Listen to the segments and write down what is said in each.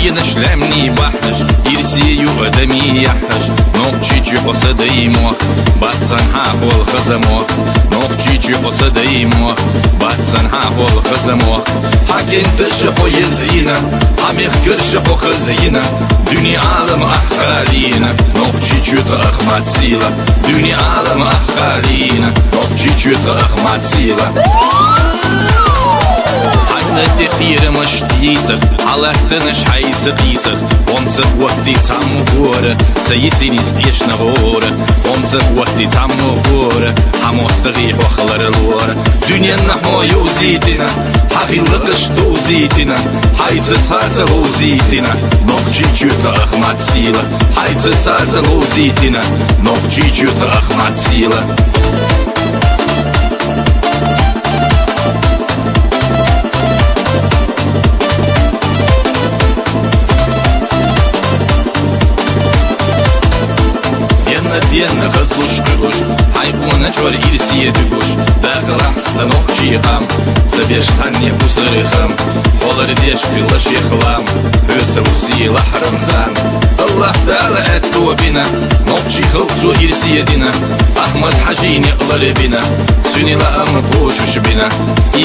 نشلمني بحش يرسيو قدمي يحش نوقشيشي قصدي موخ باتسن حاول خزموخ نوقشيشي قصدي موخ باتسن حاول خزموخ حكين تشحو يزينا حميخ كرشحو خزينا دنيا عالم أحخالينا نوقشيشي تأخمات سيلة دنيا عالم أحخالينا نوقشيشي تأخمات سيلة حتى خير مش تيسك على تنش حيث قيسك ومسك وقتي تعمو غورة سيسيني سبيش نغورة ومسك وقتي تعمو غورة حموستغيح وخلر الورة دنيا نحو يوزيتنا حقيلقش دوزيتنا حيث تعزلو زيتنا نوقجي جوتا أخمات سيلة حيث تعزلو زيتنا نوقجي جوتا أخمات سيلة دينا خزلوش قروش حيبونا جور إرسية دقوش داخل أحسن أخجي قام سبيش ثانية بوسري خام ولر ديش كلش يخلام هوتسا وسي لحرم زان الله تعالى أتو بنا نوقجي خوتو إرسية دينا أحمد حجين يقلر بنا سوني لا أمفوشوش بنا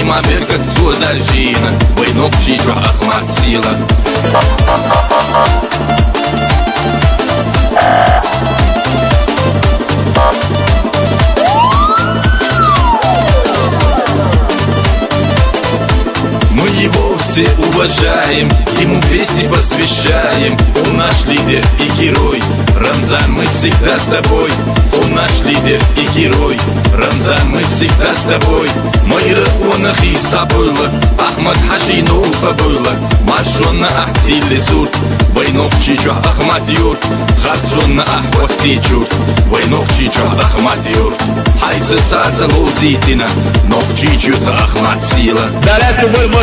إما بركة زور دارجينا وينوقجي جو أخمات سيلة Мы его все уважаем, ему песни посвящаем. Он наш лидер и герой, Рамзан, мы всегда с тобой. Он наш лидер и герой, Рамзан, мы всегда с тобой. Майра онах и сабыла, Ахмад Хажину побыла. Маршонна ахдили суд, Войнов чичу Ахмад юрт. Харцонна ахват тичурт, Войнов чичу Ахмад юрт. Хайца цаца лузитина, Нов чичу Ахмад сила.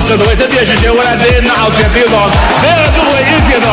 这东西这电视节我来得拿钱给到，这个都会引起的。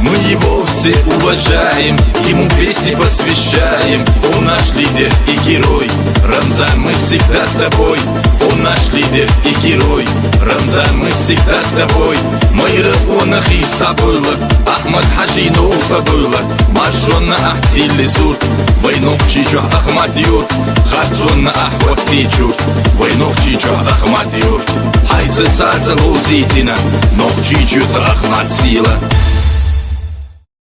Мы его все уважаем, ему песни посвящаем. Он наш лидер и герой, Рамзан, мы всегда с тобой. Он наш лидер и герой, Рамзан, мы всегда с тобой. Майра онах и сабыла, Ахмад Хажину побыла. Маршонна ахдили сурт, Войнов чичу Ахмад юрт. Харцонна ахват тичурт, Войнов чичу Ахмад юрт. Хайца цаца лузитина, Нов чичу Ахмад сила.